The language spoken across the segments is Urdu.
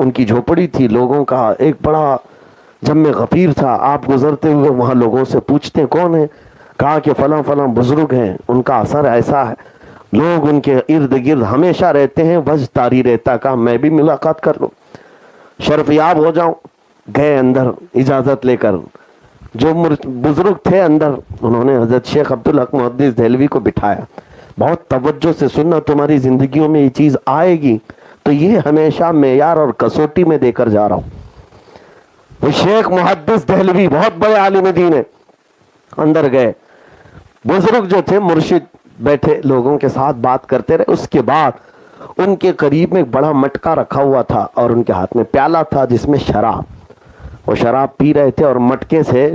ان کی جھوپڑی تھی، لوگوں کا ایک بڑا جم غفیر تھا. آپ گزرتے ہوئے وہاں لوگوں سے پوچھتے کون ہیں؟ کہا کہ فلاں فلاں بزرگ ہیں، ان کا اثر ایسا ہے، لوگ ان کے ارد گرد ہمیشہ رہتے ہیں، وجہ طاری رہتا. کہا میں بھی ملاقات کر لوں، شرف یاب ہو جاؤں. گئے اندر اجازت لے کر. جو بزرگ تھے اندر، انہوں نے حضرت شیخ عبدالحق محدث دہلوی کو بٹھایا. بہت توجہ سے سننا، تمہاری زندگیوں میں یہ چیز آئے گی تو یہ ہمیشہ معیار اور کسوٹی میں دے کر جا رہا ہوں. وہ شیخ محدث دہلوی بہت بڑے عالم دین ہیں. اندر گئے، بزرگ جو تھے مرشد بیٹھے لوگوں کے ساتھ بات کرتے رہے. اس کے بعد ان کے قریب میں ایک بڑا مٹکا رکھا ہوا تھا اور ان کے ہاتھ میں پیالہ تھا جس میں شراب. وہ شراب پی رہے تھے اور مٹکے سے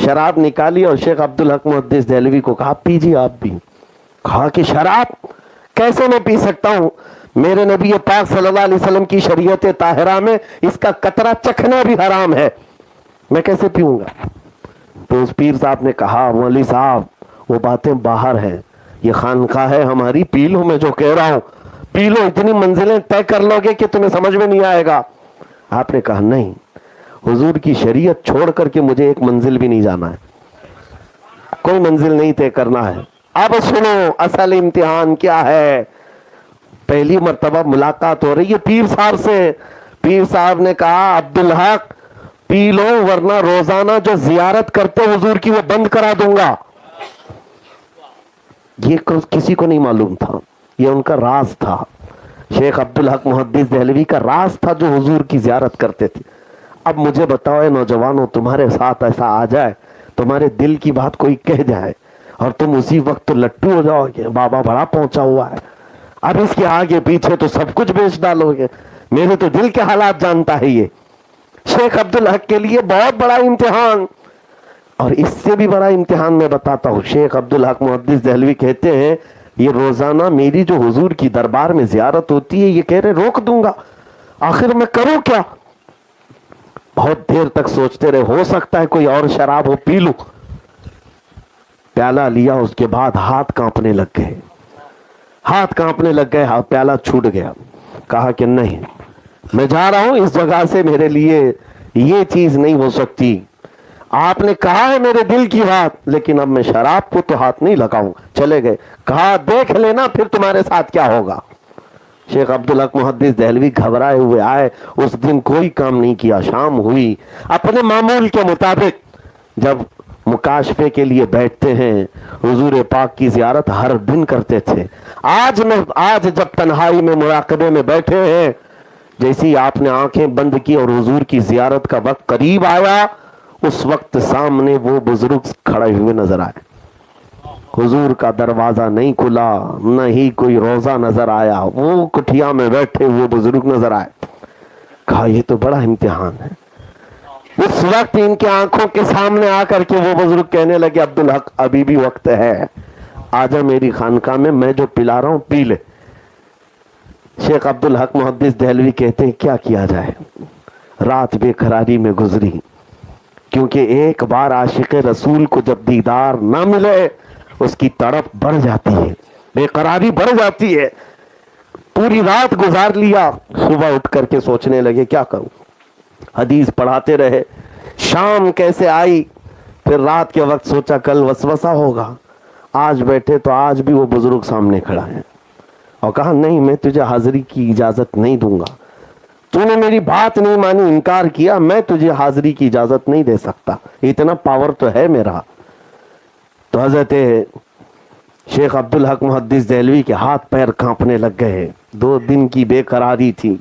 شراب نکالی اور شیخ عبدالحق محدث دہلوی کو کہا پیجیے آپ بھی. کہا کہ شراب کیسے میں پی سکتا ہوں؟ میرے نبی پاک صلی اللہ علیہ وسلم کی شریعت طاہرہ میں اس کا قطرہ چکھنا بھی حرام ہے، میں کیسے پیوں گا؟ تو اس پیر صاحب نے کہا مولوی صاحب وہ باتیں باہر ہیں، یہ خانقاہ ہے ہماری، پی لو، میں جو کہہ رہا ہوں پی لو، اتنی منزلیں طے کر لو گے کہ تمہیں سمجھ میں نہیں آئے گا. آپ نے کہا نہیں، حضور کی شریعت چھوڑ کر کے مجھے ایک منزل بھی نہیں جانا ہے، کوئی منزل نہیں طے کرنا ہے. اب سنو اصل امتحان کیا ہے. پہلی مرتبہ ملاقات ہو رہی ہے پیر صاحب سے. پیر صاحب نے کہا عبدالحق پی لو ورنہ روزانہ جو زیارت کرتے حضور کی وہ بند کرا دوں گا. یہ کسی کو نہیں معلوم تھا، یہ ان کا راز تھا. شیخ عبدالحق محدث دہلوی کا راز تھا جو حضور کی زیارت کرتے تھے. اب مجھے بتاؤ اے نوجوانوں، تمہارے ساتھ ایسا آ جائے، تمہارے دل کی بات کوئی کہہ جائے اور تم اسی وقت تو لٹو ہو جاؤ گے، بابا بڑا پہنچا ہوا ہے، اب اس کے آگے پیچھے تو سب کچھ بیچ ڈالو گے. میرے تو دل کے حالات جانتا ہے یہ. شیخ عبدالحق کے لیے بہت بڑا امتحان، اور اس سے بھی بڑا امتحان میں بتاتا ہوں. شیخ عبدالحق محدث دہلوی کہتے ہیں یہ روزانہ میری جو حضور کی دربار میں زیارت ہوتی ہے یہ کہہ رہے روک دوں گا، آخر میں کروں کیا؟ بہت دیر تک سوچتے رہے، ہو سکتا ہے کوئی اور شراب ہو، پی لوں. پیالہ لیا، اس کے بعد ہاتھ کانپنے لگ گئے، ہاتھ کانپنے لگ گئے، پیالہ چھوٹ گیا. کہا کہ نہیں، میں جا رہا ہوں اس جگہ سے، میرے لیے یہ چیز نہیں ہو سکتی. آپ نے کہا ہے میرے دل کی بات، لیکن اب میں شراب کو تو ہاتھ نہیں لگاؤں. چلے گئے. کہا دیکھ لینا پھر تمہارے ساتھ کیا ہوگا. شیخ عبدالحق محدث دہلوی گھبرائے ہوئے آئے. اس دن کوئی کام نہیں کیا. شام ہوئی، اپنے معمول کے مطابق جب مکاشفے کے لیے بیٹھتے ہیں، حضور پاک کی زیارت ہر دن کرتے تھے. آج جب تنہائی میں مراقبے میں بیٹھے ہیں، جیسی آپ نے آنکھیں بند کی اور حضور کی زیارت کا وقت قریب آیا، اس وقت سامنے وہ بزرگ کھڑے ہوئے نظر آئے. حضور کا دروازہ نہیں کھلا، نہ ہی کوئی روزہ نظر آیا، وہ کٹھیا میں بیٹھے وہ بزرگ نظر آئے. کہا یہ تو بڑا امتحان ہے. اس وقت ان کے آنکھوں کے سامنے آ کر کے وہ بزرگ کہنے لگے عبدالحق ابھی بھی وقت ہے، آجا میری خانقاہ میں جو پلا رہا ہوں پی لے. شیخ عبدالحق محدث دہلوی کہتے ہیں کیا کیا جائے، رات بے قراری میں گزری، کیونکہ ایک بار عاشق رسول کو جب دیدار نہ ملے اس کی تڑپ بڑھ جاتی ہے، بے قراری بڑھ جاتی ہے. پوری رات گزار لیا. صبح اٹھ کر کے سوچنے لگے کیا کروں. حدیث پڑھاتے رہے. شام کیسے آئی، پھر رات کے وقت سوچا کل وسوسہ ہوگا. آج بیٹھے تو آج بھی وہ بزرگ سامنے کھڑا ہے اور کہا نہیں، میں تجھے حاضری کی اجازت نہیں دوں گا، تو نے میری بات نہیں مانی، انکار کیا، میں تجھے حاضری کی اجازت نہیں دے سکتا، اتنا پاور تو ہے میرا. تو حضرت شیخ عبدالحق محدث دہلوی کے ہاتھ پیر کانپنے لگ گئے. 2 دن کی بے قراری تھی.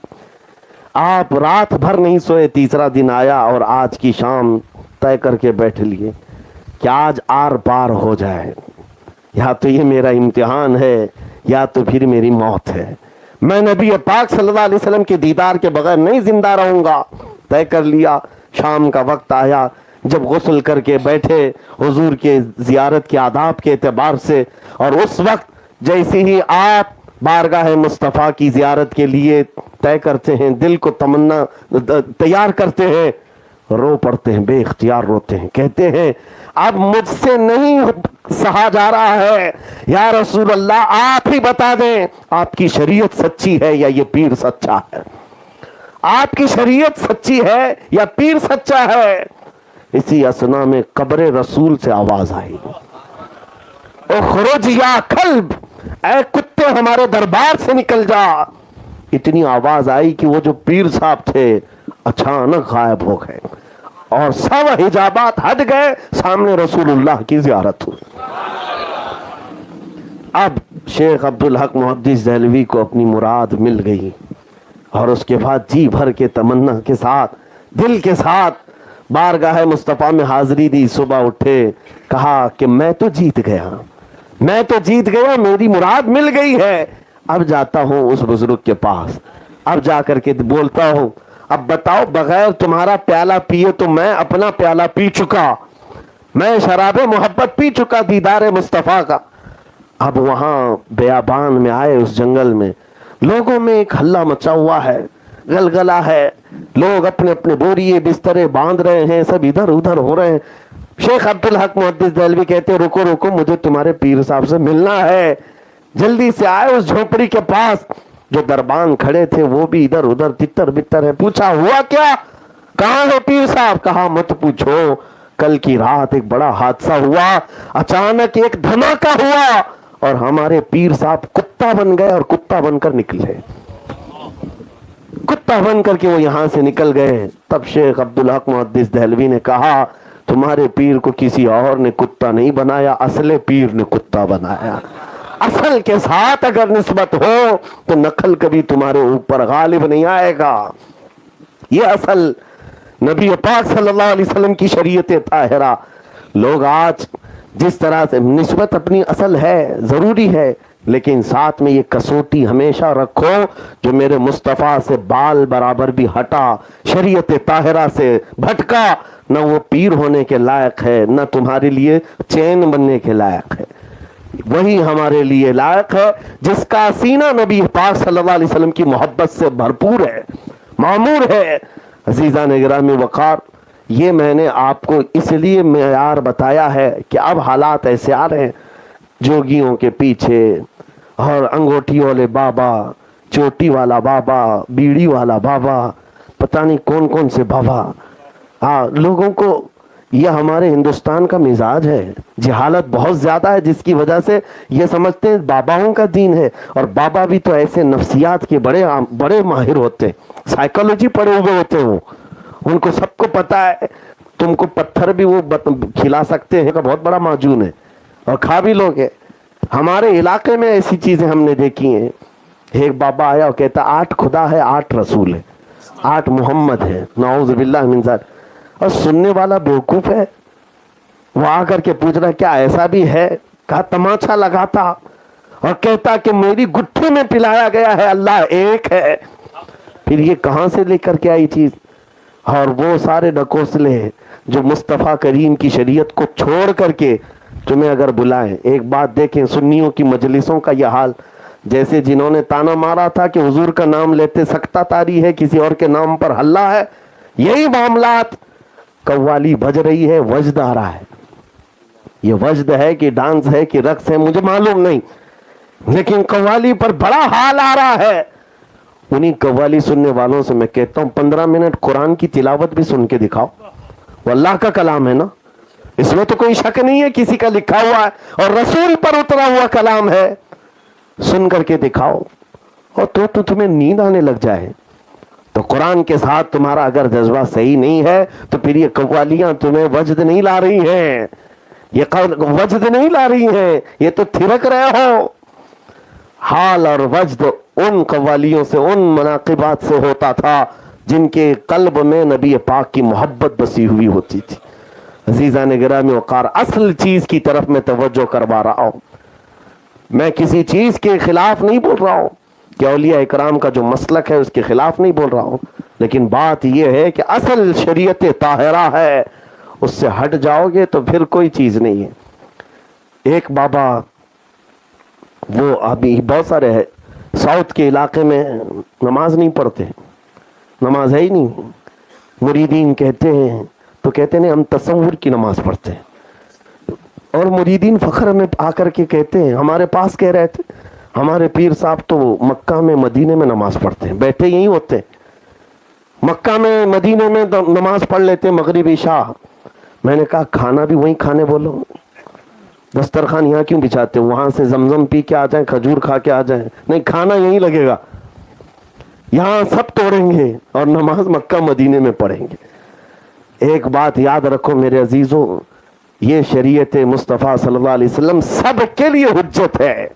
آپ رات بھر نہیں سوئے. تیسرا دن آیا اور آج کی شام طے کر کے بیٹھ لیے کہ آج آر پار ہو جائے، یا تو یہ میرا امتحان ہے یا تو پھر میری موت ہے. میں نبی پاک صلی اللہ علیہ وسلم کے دیدار کے بغیر نہیں زندہ رہوں گا. طے کر لیا. شام کا وقت آیا، جب غسل کر کے بیٹھے حضور کے زیارت کے آداب کے اعتبار سے، اور اس وقت جیسے ہی آپ بارگاہ مصطفیٰ کی زیارت کے لیے طے کرتے ہیں، دل کو تمنا تیار کرتے ہیں، رو پڑتے ہیں، بے اختیار روتے ہیں. کہتے ہیں اب مجھ سے نہیں سہا جا رہا ہے، یا رسول اللہ آپ ہی بتا دیں آپ کی شریعت سچی ہے یا یہ پیر سچا ہے. آپ کی شریعت سچی ہے یا پیر سچا ہے؟ اسی اسنا میں قبر رسول سے آواز آئی، اخرج یا کلب، اے کتے ہمارے دربار سے نکل جا۔ اتنی آواز آئی کہ وہ جو پیر صاحب تھے اچانک غائب ہو گئے اور سب حجابات ہٹ گئے، سامنے رسول اللہ کی زیارت ہوئی۔ اب شیخ عبدالحق محدث دہلوی کو اپنی مراد مل گئی، اور اس کے بعد جی بھر کے تمنا کے ساتھ، دل کے ساتھ بارگاہ مصطفیٰ میں حاضری دی۔ صبح اٹھے، کہا کہ میں تو جیت گیا، میں تو جیت گیا، میری مراد مل گئی ہے۔ اب جاتا ہوں اس بزرگ کے پاس، اب جا کر کے بولتا ہوں، اب بتاؤ بغیر تمہارا پیالہ پیے تو میں اپنا پیالہ پی چکا، میں شراب محبت پی چکا دیدار مصطفیٰ کا۔ اب وہاں بیابان میں آئے، اس جنگل میں لوگوں میں ایک ہلہ مچا ہوا ہے، گلگلہ ہے، لوگ اپنے اپنے بوریے بسترے باندھ رہے ہیں، سب ادھر ادھر ہو رہے ہیں۔ شیخ عبدالحق محدث دہلوی کہتے ہیں، رکو رکو، مجھے تمہارے پیر صاحب سے ملنا ہے۔ جلدی سے آئے اس جھونپڑی کے پاس، جو دربان کھڑے تھے وہ بھی ادھر ادھر تتر بتر ہے۔ پوچھا ہوا کیا؟ کہاں ہے پیر صاحب؟ کہا مت پوچھو، کل کی رات ایک بڑا حادثہ ہوا، اچانک ایک دھماکہ ہوا اور ہمارے پیر صاحب کتا بن گئے اور کتا بن کر نکلے، کتا بن کر کے وہ یہاں سے نکل گئے۔ تب شیخ عبدالحق محدث دہلوی نے کہا، تمہارے پیر کو کسی اور نے کتا نہیں بنایا، اصل پیر نے کتا بنایا۔ اصل کے ساتھ اگر نسبت ہو تو نقل کبھی تمہارے اوپر غالب نہیں آئے گا۔ یہ اصل نبی پاک صلی اللہ علیہ وسلم کی شریعت طاہرہ۔ لوگ آج جس طرح سے نسبت اپنی اصل ہے، ضروری ہے، لیکن ساتھ میں یہ کسوٹی ہمیشہ رکھو، جو میرے مصطفیٰ سے بال برابر بھی ہٹا، شریعت طاہرہ سے بھٹکا، نہ وہ پیر ہونے کے لائق ہے، نہ تمہارے لیے چین بننے کے لائق ہے۔ وہی ہمارے لیے لائق ہے جس کا سینہ نبی پاک صلی اللہ علیہ وسلم کی محبت سے بھرپور ہے، معمور ہے۔ عزیزان گرامی وقار، یہ میں نے آپ کو اس لیے معیار بتایا ہے کہ اب حالات ایسے آ رہے ہیں، جوگیوں کے پیچھے اور انگوٹھی والے بابا، چوٹی والا بابا، بیڑی والا بابا، پتہ نہیں کون کون سے بابا۔ لوگوں کو یہ ہمارے ہندوستان کا مزاج ہے، جہالت بہت زیادہ ہے، جس کی وجہ سے یہ سمجھتے ہیں باباؤں کا دین ہے، اور بابا بھی تو ایسے نفسیات کے بڑے ماہر ہوتے ہیں، سائیکالوجی پڑھے ہوئے ہوتے ہیں، ان کو سب کو پتہ ہے۔ تم کو پتھر بھی وہ کھلا سکتے ہیں، کا بہت بڑا معجون ہے، اور کھا بھی لوگ ہیں۔ ہمارے علاقے میں ایسی چیزیں ہم نے دیکھی ہیں۔ ایک بابا آیا اور کہتا 8 خدا ہے، 8 رسول ہے، 8 محمد ہے، نعوذ باللہ من ذلک۔ اور سننے والا بیوقوف ہے، وہ آ کر کے پوچھ رہا کیا ایسا بھی ہے؟ کہا تماچا لگاتا اور کہتا کہ میری گٹھے میں پلایا گیا ہے اللہ ایک ہے۔ پھر یہ کہاں سے لے کر کے آئی چیز؟ اور وہ سارے ڈکوسلے جو مصطفیٰ کریم کی شریعت کو چھوڑ کر کے تمہیں اگر بلائیں۔ ایک بات دیکھیں، سنیوں کی مجلسوں کا یہ حال، جیسے جنہوں نے تانا مارا تھا کہ حضور کا نام لیتے سکتہ تاری ہے، کسی اور کے نام پر ہلہ ہے، یہی معاملات۔ قوالی بج رہی ہے، وجد آ رہا ہے، یہ وجد ہے کہ ڈانس ہے کہ رقص ہے مجھے معلوم نہیں، لیکن قوالی پر بڑا حال آ رہا ہے۔ انہیں قوالی سننے والوں سے میں کہتا ہوں 15 منٹ قرآن کی تلاوت بھی سن کے دکھاؤ، وہ اللہ کا کلام ہے نا، اس میں تو کوئی شک نہیں ہے کسی کا لکھا ہوا ہے اور رسول پر اترا ہوا کلام ہے، سن کر کے دکھاؤ۔ اور تو تمہیں نیند آنے لگ جائے تو قرآن کے ساتھ تمہارا اگر جذبہ صحیح نہیں ہے تو پھر یہ قوالیاں تمہیں وجد نہیں لا رہی ہیں، یہ وجد نہیں لا رہی ہیں، یہ تو تھرک رہے ہو۔ حال اور وجد ان قوالیوں سے، ان مناقبات سے ہوتا تھا جن کے قلب میں نبی پاک کی محبت بسی ہوئی ہوتی تھی۔ عزیزان گرامی وقار، اصل چیز کی طرف میں توجہ کروا رہا ہوں، میں کسی چیز کے خلاف نہیں بول رہا ہوں کہ اولیاء اکرام کا جو مسلک ہے اس کے خلاف نہیں بول رہا ہوں، لیکن بات یہ ہے کہ اصل شریعت طاہرہ ہے، اس سے ہٹ جاؤ گے تو پھر کوئی چیز نہیں ہے۔ ایک بابا، وہ ابھی بہت سارے ہے ساؤتھ کے علاقے میں نماز نہیں پڑھتے، نماز ہے ہی نہیں، مریدین کہتے ہیں تو کہتے ہیں ہم تصور کی نماز پڑھتے ہیں، اور مریدین فخر میں آ کر کے کہتے ہیں، ہمارے پاس کہہ رہے تھے ہمارے پیر صاحب تو مکہ میں مدینے میں نماز پڑھتے ہیں، بیٹھے یہی ہوتے ہیں، مکہ میں مدینے میں نماز پڑھ لیتے مغرب عشاء. میں نے کہا کھانا بھی وہیں کھانے بولو, دسترخوان یہاں کیوں بچھاتے ہو؟ وہاں سے زمزم پی کے آ جائیں, کھجور کھا کے آ جائیں. نہیں, کھانا یہیں لگے گا, یہاں سب توڑیں گے اور نماز مکہ مدینے میں پڑھیں گے. ایک بات یاد رکھو میرے عزیزوں, یہ شریعت مصطفیٰ صلی اللہ علیہ وسلم سب کے لیے حجت ہے.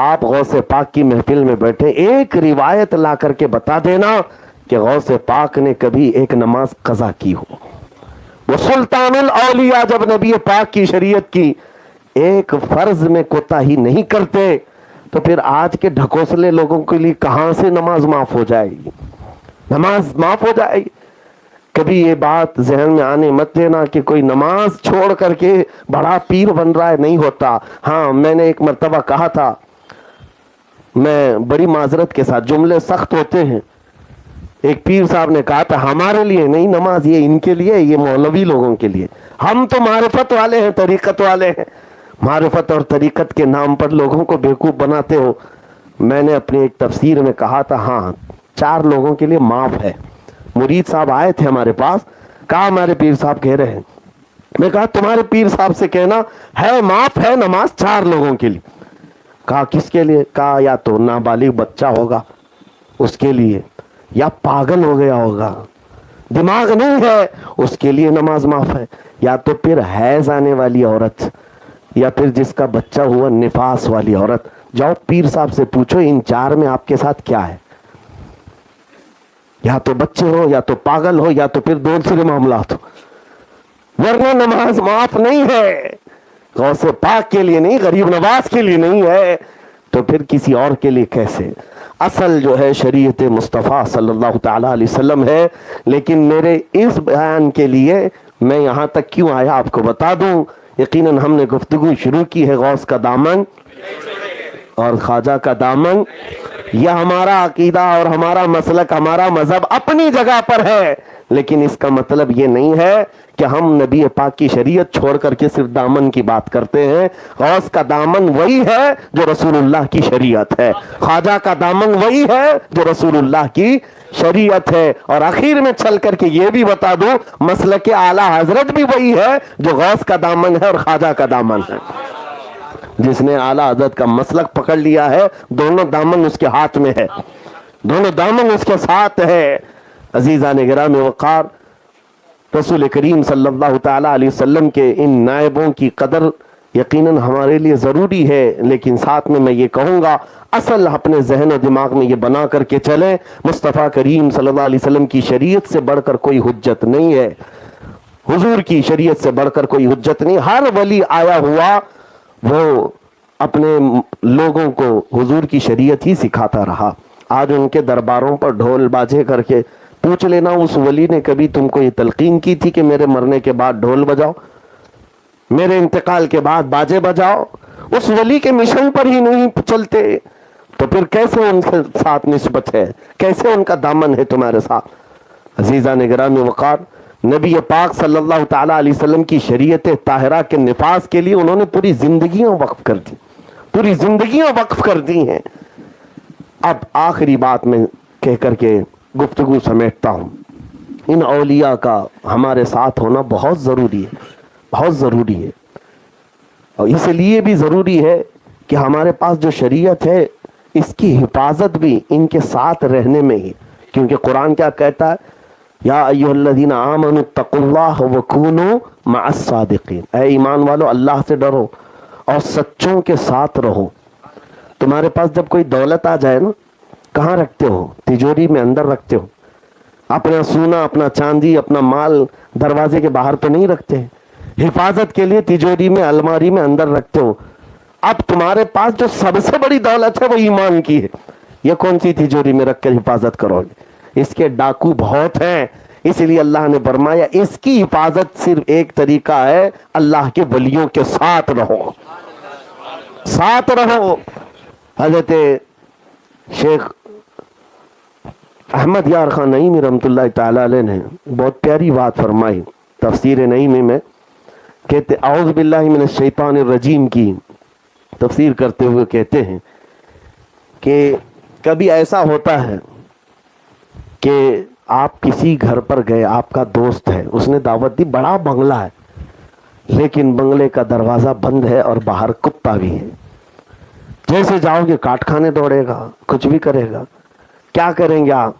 آپ غوث پاک کی محفل میں بیٹھے, ایک روایت لا کر کے بتا دینا کہ غوث پاک نے کبھی ایک نماز قضا کی ہو. وہ سلطان الاولیاء جب نبی پاک کی شریعت کی ایک فرض میں کوتاہی نہیں کرتے تو پھر آج کے ڈھکوسلے لوگوں کے لیے کہاں سے نماز معاف ہو جائے گی؟ نماز معاف ہو جائے گی. کبھی یہ بات ذہن میں آنے مت دینا کہ کوئی نماز چھوڑ کر کے بڑا پیر بن رہا ہے, نہیں ہوتا. ہاں, میں نے ایک مرتبہ کہا تھا, میں بڑی معذرت کے ساتھ, جملے سخت ہوتے ہیں, ایک پیر صاحب نے کہا تھا ہمارے لیے نہیں نماز, یہ ان کے لیے, یہ مولوی لوگوں کے لیے. ہم تو معرفت والے ہیں, طریقت والے ہیں. معرفت اور طریقت کے نام پر لوگوں کو بیوقوف بناتے ہو. میں نے اپنی ایک تفسیر میں کہا تھا ہاں 4 لوگوں کے لیے معاف ہے. مرید صاحب آئے تھے ہمارے پاس, کہا ہمارے پیر صاحب کہہ رہے ہیں. میں کہا تمہارے پیر صاحب سے کہنا ہے معاف ہے نماز 4 لوگوں کے لیے. کہا کس کے لیے؟ کہا یا تو نابالغ بچہ ہوگا اس کے لیے, یا پاگل ہو گیا ہوگا, دماغ نہیں ہے, اس کے لیے نماز معاف ہے, یا تو پھر حیض آنے والی عورت, یا پھر جس کا بچہ ہوا نفاس والی عورت. جاؤ پیر صاحب سے پوچھو ان 4 میں آپ کے ساتھ کیا ہے. یا تو بچے ہو, یا تو پاگل ہو, یا تو پھر دوسرے معاملات ہو, ورنہ نماز معاف نہیں ہے. غوث پاک کے لیے نہیں, غریب نواز کے لیے نہیں ہے, تو پھر کسی اور کے لیے کیسے؟ اصل جو ہے شریعت مصطفیٰ صلی اللہ تعالیٰ علیہ وسلم ہے. لیکن میرے اس بیان کے لیے میں یہاں تک کیوں آیا آپ کو بتا دوں. یقیناً ہم نے گفتگو شروع کی ہے غوث کا دامن اور خواجہ کا دامن. یہ ہمارا عقیدہ اور ہمارا مسلک, ہمارا مذہب اپنی جگہ پر ہے, لیکن اس کا مطلب یہ نہیں ہے کہ ہم نبی پاک کی شریعت چھوڑ کر کے صرف دامن کی بات کرتے ہیں. غوث کا دامن وہی ہے جو رسول اللہ کی شریعت ہے, خواجہ کا دامن وہی ہے جو رسول اللہ کی شریعت ہے. اور آخر میں چل کر کے یہ بھی بتا دوں مسلک اعلیٰ حضرت بھی وہی ہے جو غوث کا دامن ہے اور خواجہ کا دامن ہے. جس نے اعلیٰ حضرت کا مسلک پکڑ لیا ہے, دونوں دامن اس کے ہاتھ میں ہے, دونوں دامن اس کے ساتھ ہے. عزیزان گرامی وقار, رسول کریم صلی اللہ تعالیٰ علیہ وسلم کے ان نائبوں کی قدر یقیناً ہمارے لیے ضروری ہے. لیکن ساتھ میں یہ کہوں گا اصل اپنے ذہن و دماغ میں یہ بنا کر کے چلیں, مصطفیٰ کریم صلی اللہ علیہ وسلم کی شریعت سے بڑھ کر کوئی حجت نہیں ہے, حضور کی شریعت سے بڑھ کر کوئی حجت نہیں. ہر ولی آیا ہوا وہ اپنے لوگوں کو حضور کی شریعت ہی سکھاتا رہا. آج ان کے درباروں پر ڈھول باجے کر کے پوچھ لینا اس ولی نے کبھی تم کو یہ تلقین کی تھی کہ میرے مرنے کے بعد ڈھول بجاؤ, میرے انتقال کے بعد باجے بجاؤ؟ اس ولی کے مشن پر ہی نہیں چلتے تو پھر کیسے ان کے ساتھ نسبت ہے, کیسے ان کا دامن ہے تمہارے ساتھ؟ عزیزان گرامی وقار, نبی پاک صلی اللہ تعالیٰ علیہ وسلم کی شریعت طاہرہ کے نفاذ کے لیے انہوں نے پوری زندگیاں وقف کر دی, پوری زندگیاں وقف کر دی ہیں. اب آخری بات میں کہہ کر کے گفتگو سمیٹتا ہوں. ان اولیاء کا ہمارے ساتھ ہونا بہت ضروری ہے, بہت ضروری ہے. اور اس لیے بھی ضروری ہے کہ ہمارے پاس جو شریعت ہے اس کی حفاظت بھی ان کے ساتھ رہنے میں ہی, کیونکہ قرآن کیا کہتا ہے, یا ایھا الذین آمنوا اتقوا اللہ وکونوا مع الصادقین, اے ایمان والو اللہ سے ڈرو اور سچوں کے ساتھ رہو. تمہارے پاس جب کوئی دولت آ جائے نا, کہاں رکھتے ہو؟ تجوری میں اندر رکھتے ہو. اپنا سونا, اپنا چاندی, اپنا مال دروازے کے باہر تو نہیں رکھتے, حفاظت کے لیے تجوری میں, الماری میں اندر رکھتے ہو. اب تمہارے پاس جو سب سے بڑی دولت ہے وہ ایمان کی ہے, یہ کون سی تجوری میں رکھ کر حفاظت کرو گے؟ اس کے ڈاکو بہت ہیں. اس لیے اللہ نے فرمایا اس کی حفاظت صرف ایک طریقہ ہے, اللہ کے ولیوں کے ساتھ رہو, ساتھ رہو. حضرت شیخ احمد یار خان نعیمی رحمۃ اللہ تعالی علیہ نے بہت پیاری بات فرمائی تفسیر نعیمی میں. کہتے اعوذ باللہ من الشیطان الرجیم کی تفسیر کرتے ہوئے کہتے ہیں کہ کبھی ایسا ہوتا ہے کہ آپ کسی گھر پر گئے, آپ کا دوست ہے, اس نے دعوت دی, بڑا بنگلہ ہے لیکن بنگلے کا دروازہ بند ہے اور باہر کتا بھی ہے. جیسے جاؤ گے کاٹ کھانے دوڑے گا, کچھ بھی کرے گا. کیا کریں گے آپ؟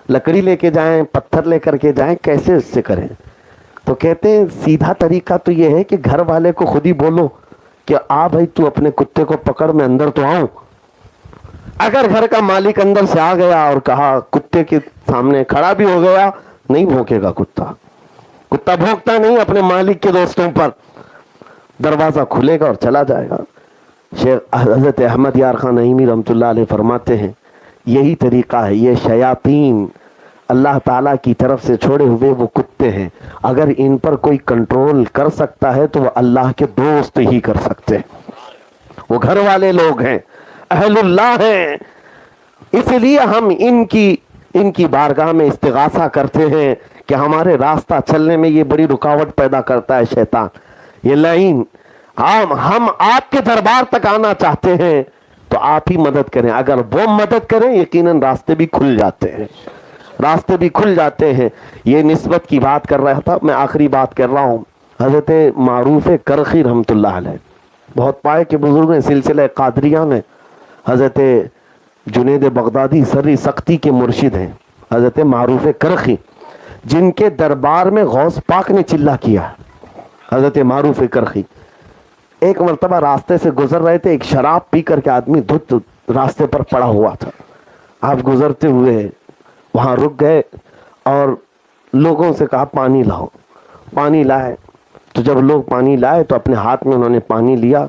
لکڑی لے کے جائیں, پتھر لے کر کے جائیں, کیسے اس سے کریں؟ تو کہتے ہیں سیدھا طریقہ تو یہ ہے کہ گھر والے کو خود ہی بولو کہ آ بھائی تو اپنے کتے کو پکڑ, میں اندر تو آؤں. اگر گھر کا مالک اندر سے آ گیا اور کہا, کتے کے سامنے کھڑا بھی ہو گیا, نہیں بھونکے گا کتا. کتا بھونکتا نہیں اپنے مالک کے دوستوں پر. دروازہ کھلے گا اور چلا جائے گا. شیخ حضرت احمد یار خان نعیمی رحمۃ اللہ علیہ فرماتے ہیں یہی طریقہ ہے. یہ شیاطین اللہ تعالیٰ کی طرف سے چھوڑے ہوئے وہ کتے ہیں, اگر ان پر کوئی کنٹرول کر سکتا ہے تو وہ اللہ کے دوست ہی کر سکتے ہیں. وہ گھر والے لوگ ہیں, اہل اللہ ہیں. اس لیے ہم ان کی بارگاہ میں استغاثہ کرتے ہیں کہ ہمارے راستہ چلنے میں یہ بڑی رکاوٹ پیدا کرتا ہے شیطان, یہ لعین. ہم آپ کے دربار تک آنا چاہتے ہیں تو آپ ہی مدد کریں. اگر وہ مدد کریں یقیناً راستے بھی کھل جاتے ہیں, راستے بھی کھل جاتے ہیں. یہ نسبت کی بات کر رہا تھا, میں آخری بات کر رہا ہوں. حضرت معروف کرخی رحمۃ اللہ علیہ بہت پائے کے بزرگ ہیں, سلسلہ قادریہ میں حضرت جنید بغدادی سری سختی کے مرشد ہیں. حضرت معروف کرخی جن کے دربار میں غوث پاک نے چلا کیا. حضرت معروف کرخی ایک مرتبہ راستے سے گزر رہے تھے, ایک شراب پی کر کے آدمی دھت راستے پر پڑا ہوا تھا. آپ گزرتے ہوئے وہاں رک گئے اور لوگوں سے کہا پانی لاؤ. پانی لائے تو جب لوگ پانی لائے تو اپنے ہاتھ میں انہوں نے پانی لیا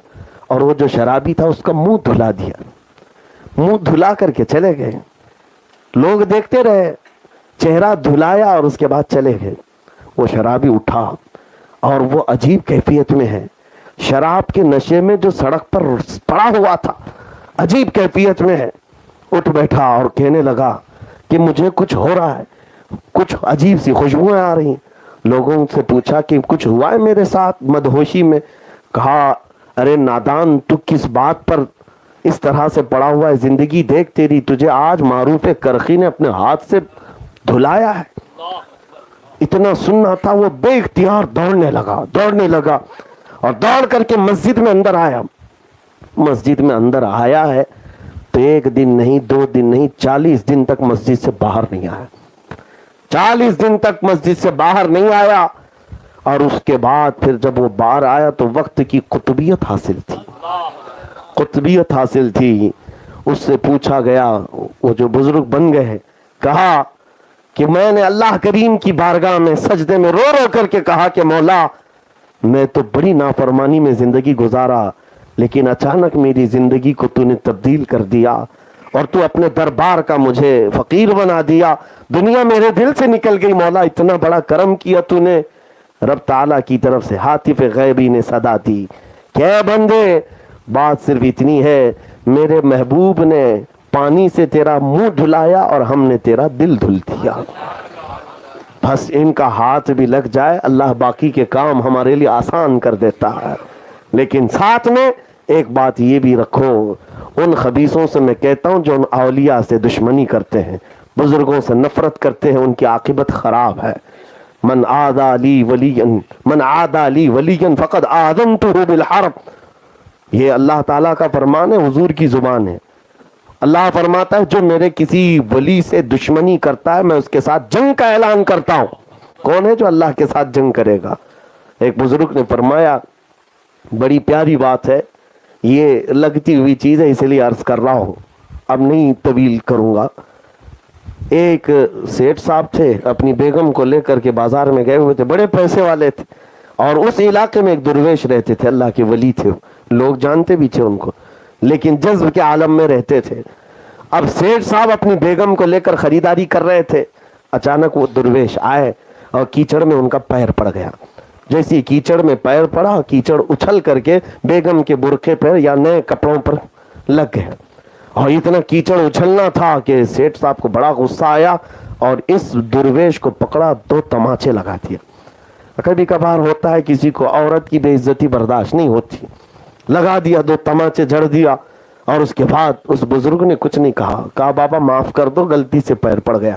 اور وہ جو شرابی تھا اس کا منہ دھلا دیا. منہ دھلا کر کے چلے گئے. لوگ دیکھتے رہے, چہرہ دھلایا اور اس کے بعد چلے گئے. وہ شرابی اٹھا اور وہ عجیب کیفیت میں ہے, شراب کے نشے میں جو سڑک پر پڑا ہوا تھا عجیب کیفیت میں ہے. اٹھ بیٹھا اور کہنے لگا کہ مجھے کچھ ہو رہا ہے, کچھ عجیب سی خوشبوئیں آ رہی ہیں. لوگوں سے پوچھا کہ کچھ ہوا ہے میرے ساتھ مدہوشی میں؟ کہا ارے نادان, تو کس بات پر اس طرح سے پڑا ہوا ہے؟ زندگی دیکھ تیری, تجھے آج معروف کرخی نے اپنے ہاتھ سے دھلایا ہے. اتنا سننا تھا, وہ بے اختیار دوڑنے لگا اور دوڑ کر کے مسجد میں اندر آیا. مسجد میں اندر آیا ہے تو 1 دن نہیں 2 دن نہیں 40 دن تک مسجد سے باہر نہیں آیا. 40 دن تک مسجد سے باہر نہیں آیا. اور اس کے بعد پھر جب وہ باہر آیا تو وقت کی قطبیت حاصل تھی. اس سے پوچھا گیا, وہ جو بزرگ بن گئے, کہا کہ میں نے اللہ کریم کی بارگاہ میں سجدے میں رو رو کر کے کہا کہ مولا میں تو بڑی نافرمانی میں زندگی گزارا, لیکن اچانک میری زندگی کو تو نے تبدیل کر دیا اور تو اپنے دربار کا مجھے فقیر بنا دیا. دنیا میرے دل سے نکل گئی. مولا اتنا بڑا کرم کیا تو نے. رب تعالیٰ کی طرف سے ہاتف غیبی نے صدا دی کہ اے بندے, بات صرف اتنی ہے, میرے محبوب نے پانی سے تیرا منہ دھلایا اور ہم نے تیرا دل دھل دیا. بس ان کا ہاتھ بھی لگ جائے, اللہ باقی کے کام ہمارے لیے آسان کر دیتا ہے. لیکن ساتھ میں ایک بات یہ بھی رکھو, ان خبیثوں سے میں کہتا ہوں جو ان اولیاء سے دشمنی کرتے ہیں, بزرگوں سے نفرت کرتے ہیں, ان کی عاقبت خراب ہے. من عادى لي وليا فقد آذنته بالحرب. یہ اللہ تعالیٰ کا فرمان ہے, حضور کی زبان ہے. اللہ فرماتا ہے جو میرے کسی ولی سے دشمنی کرتا ہے میں اس کے ساتھ جنگ کا اعلان کرتا ہوں. کون ہے جو اللہ کے ساتھ جنگ کرے گا؟ ایک بزرگ نے فرمایا, بڑی پیاری بات ہے, یہ لگتی ہوئی چیز ہے اس لیے عرض کر رہا ہوں, اب نہیں طویل کروں گا. ایک سیٹ صاحب تھے, اپنی بیگم کو لے کر کے بازار میں گئے ہوئے تھے, بڑے پیسے والے تھے, اور اس علاقے میں ایک درویش رہتے تھے, اللہ کے ولی تھے, لوگ جانتے بھی تھے ان کو, لیکن جذب کے عالم میں رہتے تھے. اب سیٹ صاحب اپنی بیگم کو لے کر خریداری کر رہے تھے, اچانک وہ درویش آئے اور کیچڑ میں ان کا پیر پڑ گیا. جیسے کیچڑ میں پیر پڑا, کیچڑ اچھل کر کے بیگم کے برقعے پر یا نئے کپڑوں پر لگ گئے, اور اتنا کیچڑ اچھلنا تھا کہ سیٹ صاحب کو بڑا غصہ آیا اور اس درویش کو پکڑا, 2 تماچے لگا دیا. کبھی کبھار ہوتا ہے کسی کو عورت کی بے عزتی برداشت نہیں ہوتی, لگا دیا, 2 تماچے جھڑ دیا. اور اس کے بعد اس بزرگ نے کچھ نہیں کہا, کہا بابا معاف کر دو, غلطی سے پیر پڑ گیا.